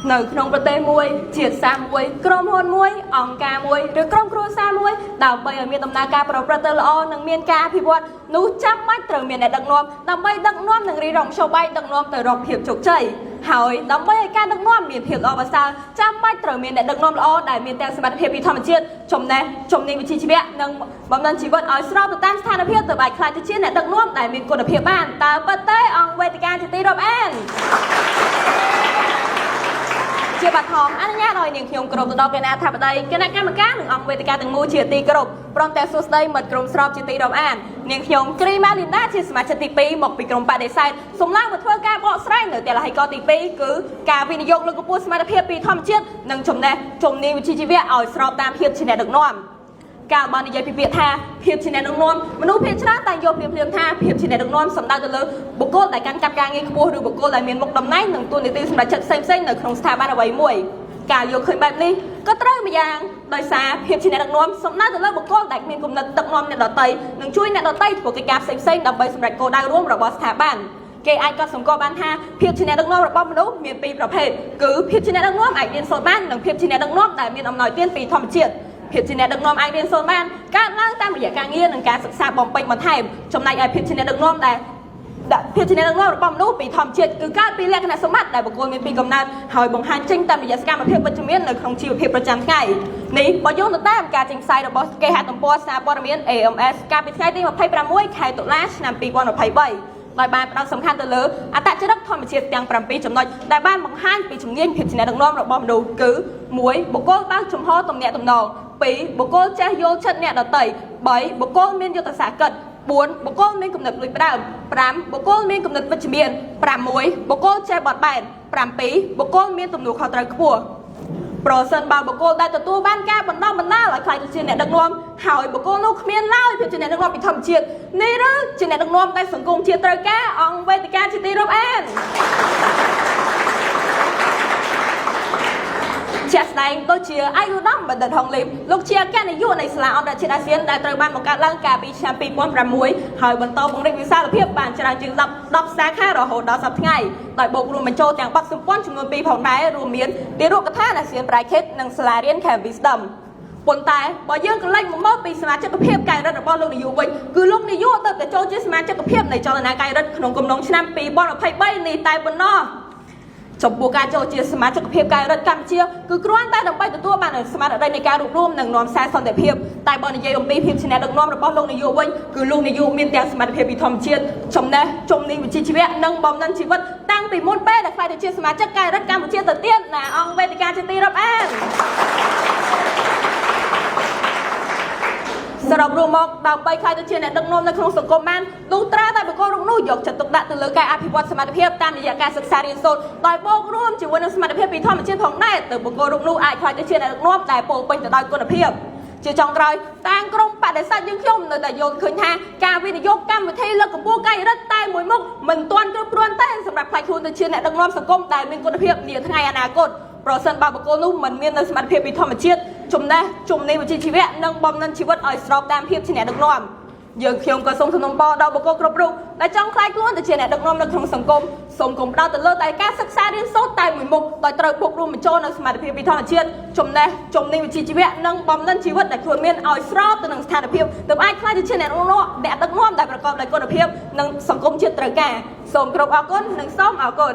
នៅក្នុងប្រទេសមួយជាតិសាសន៍មួយក្រុមហ៊ុនមួយអង្គការមួយឬក្រុមគ្រួសារមួយដើម្បីឲ្យមានដំណើរការប្រព្រឹត្តទៅល្អនិងមានការអភិវឌ្ឍនោះចាំបាច់ត្រូវមានអ្នកដឹកនាំដើម្បីដឹកនាំនិងរីរងមធ្យោបាយដឹកនាំទៅរកភាពជោគជ័យហើយដើម្បីឲ្យការដឹកនាំមានភាពល្អប្រសើរចាំបាច់ត្រូវមានអ្នកដឹកនាំល្អដែលមានទាំងសមត្ថភាពពីធម្មជាតិចំណេះជំនាញវិជ្ជាជីវៈនិងបំណិនជីវិតឲ្យស្របទៅតាមស្ថានភាពទៅអាចខ្លាចទៅជាអ្នកដឹកនាំដែលមានគុណភាពបានតើពិតទេអង្គវេទិកាជាទីរាប់អានជាបឋមអនុញ្ញាតឲ្យនាងខ្ញុំគោរពទៅដល់គណៈអធិបតីគណៈកម្មការនិងអង្គវេទិកាទាំងមូលជាទីគោរពព្រមទាំងសួស្តីមិត្តក្រុមស្របជាទីរាប់អាននាងខ្ញុំគ្រីម៉ាលីនដាជាសមាជិកទី2មកពីក្រុមបដិសេធសូមឡើងមកធ្វើការបកស្រាយនៅតែលហិកទី2គឺការវិនិយោគលើកម្ពស់សមត្ថភាពពីធម្មជាតិនិងចំណេះជំនាញវិជ្ជាជីវៈឲ្យស្របតាមភាពជាអ្នកដឹកនាំកាលបាននិយាយពីពាក្យថាភាពជាអ្នកដឹកនាំមនុស្សភាគច្រើនតែយកភ្លាមថាភាពជាអ្នកដឹកនាំសំដៅទៅលើបុគ្គលដែលកាន់កាប់ការងារខ្ពស់ឬបុគ្គលដែលមានមុខតំណែងនិងតួនាទីសម្រាប់ចិត្តផ្សេងៗនៅក្នុងស្ថាប័នអ្វីមួយការយកឃើញបែបនេះក៏ត្រូវម្យ៉ាងដោយសារភាពជាអ្នកដឹកនាំសំដៅទៅលើបុគ្គលដែលមានគំនិតដឹកនាំអ្នកដទៃនិងជួយអ្នកដទៃធ្វើកិច្ចការផ្សេងៗដើម្បីសម្រេចគោលដៅរួមរបស់ស្ថាប័នគេអាចកត់សម្គាល់បានថាភាពជាអ្នកដឹកនាំរបស់មនុស្សមានពីរប្រភេទគឺភាពជាអ្នកដឹកនាំអាចរៀនសូត្របាននិងភាពជាអ្នកដឹកនាំដែលមានអំណោយទានពីធម្មជាតិភាពជាអ្នកដឹកនាំអាចរៀនសូត្របានកើតឡើងតាមរយៈការងារនិងការសិក្សាបំពេញបន្ថែមចំណែកឯភាពជាអ្នកដឹកនាំដែលភាពជាអ្នកដឹកនាំរបស់មនុស្សពីធម្មជាតិគឺកើតពីលក្ខណៈសម្បត្តិដែលបុគ្គលមានពីកំណើតហើយបង្ហាញចេញតាមរយៈសកម្មភាពវិជ្ជមាននៅក្នុងជីវភាពប្រចាំថ្ងៃនេះបើយោងទៅតាមការចេញផ្សាយរបស់គេហទំព័រសារព័ត៌មាន AMS កាលពីថ្ងៃទី26ខែតុលាឆ្នាំ2023ដោយបានផ្ដោតសំខាន់ទៅលើអត្តចរិតធម្មជាតិទាំង7ចំណុចដែលបានបង្ហាញពីជំនាញភាពជាអ្នកដឹកនាំរបស់មនុស្សគឺ1បុគ្គលបើកចំហទំនាក់ទំនង2បុគ្គលចេះយល់ចិត្តអ្នកដទៃ3បុគ្គលមានយុទ្ធសាស្ត្រកិច្ច4បុគ្គលមានគំនិតលួចផ្ដើម5បុគ្គលមានគំនិតវិជ្ជមាន6បុគ្គលចេះបត់បែន7បុគ្គលមានទំនួលខុសត្រូវខ្ពស់ប្រសិនបើបុគ្គលដែលទទួលបានការបណ្ដុះបណ្ដាលឲ្យខ្លាចទៅជាអ្នកដឹកនាំហើយបុគ្គលនោះគ្មានឡើយភាពជាអ្នកដឹកនាំពីធម្មជាតិនេះឬជាអ្នកដឹកនាំដែលសង្គមជាតិត្រូវការអង្គវេទិកាជាទីរាប់អានជាក់ស្ដែងដូចជាអាយុដំបណ្ឌិតហុងលីមលោកជាអគ្គនាយកនៃសាលាអន្តរជាតិអាស៊ានដែលត្រូវបានបង្កើតឡើងកាលពីឆ្នាំ2006ហើយបន្តពង្រីកវិសាលភាពបានច្រើនជាង10សាខារហូតដល់សប្តាហ៍ថ្ងៃដោយបូករួមបញ្ចូលទាំងបទសម្ព័ន្ធចំនួន2ផងដែររួមមានទីរូបកថាអាស៊ានប្រៃខេតនិងសាលារៀន Wisdom ប៉ុន្តែបើយើងកន្លែងមកពីសមាជិកភាពកាយរដ្ឋរបស់លោកនាយកវិញគឺលោកនាយកទៅចូលជាសមាជិកភាពនៃចលនាកាយរដ្ឋក្នុងកំឡុងឆ្នាំ2023នេះតែប៉ុណ្ណោះចំពោះការចូលជាសមាជិកភាពកាយរដ្ឋកម្ពុជាគឺគ្រាន់តែដើម្បីទទួលបានស្មារតីនៃការរួបរวมនិងនាំសារសន្តិភាពតែបើនិយាយអំពីភាពជាអ្នកដឹកនាំរបស់លោកនាយកវិញគឺលោកនាយកមានទាំងសមត្ថភាពពីធម្មជាតិចំណេះជំនាញវិជ្ជាជីវៈនិងបំណិនជីវិតតាំងពីមុនពេលដែលខ្លាយទៅជាសមាជិកកាយរដ្ឋកម្ពុជាទៅទៀតណាអង្គវេទិកាជាទីរាប់អានសរុបរួមមកដើម្បីខ្លាយទៅជាអ្នកដឹកនាំនៅក្នុងសង្គមបានលុះត្រាតែបុគ្គលរូបនោះយកចិត្តទុកដាក់ទៅលើការអភិវឌ្ឍសមត្ថភាពតាមរយៈការសិក្សារៀនសូត្រដោយបូករួមជាមួយនឹងសមត្ថភាពពីធម្មជាតិផងដែរទើបបុគ្គលរូបនោះអាចខ្លាយទៅជាអ្នកដឹកនាំដែលពោរពេញទៅដោយគុណភាពជាចុងក្រោយតាំងក្រុមបដិសេធយើងខ្ញុំនៅតែយល់ឃើញថាការវិនិយោគកម្មវិធីលើកកម្ពស់កាយរដ្ឋតែមួយមុខមិនទាន់គ្រប់គ្រាន់ទេសម្រាប់ខ្លាយខ្លួនទៅជាអ្នកដឹកនាំសង្គមដែលមានគុណភាពនាថ្ងៃអនាគតប្រសិនបើបុគ្គលនោះមិនមាននូវសមត្ថភាពពីធម្មជាតិចំណេះជំនាញវិជ្ជាជីវៈនិងបំណិនជីវិតឲ្យស្របតាមភាពជាអ្នកដឹកនាំយើងខ្ញុំក៏សូមសំណូមពរដល់បុគ្គលគ្រប់រូបដែលចង់ខ្លាយខ្លួនទៅជាអ្នកដឹកនាំនៅក្នុងសង្គមសូមកុំផ្ដោតទៅលើតែការសិក្សារៀនសូត្រតែមួយមុខដោយត្រូវបូករួមបញ្ចូលនៅសមត្ថភាពពីធម្មជាតិចំណេះជំនាញវិជ្ជាជីវៈនិងបំណិនជីវិតដែលខ្លួនមានឲ្យស្របទៅនឹងស្ថានភាពទើបអាចខ្លាយទៅជាអ្នកដឹកនាំដែលប្រកបដោយគុណភាពនិងសង្គមជាតិត្រូវការសូមគោរពអរគុណនិងសូមអរគុណ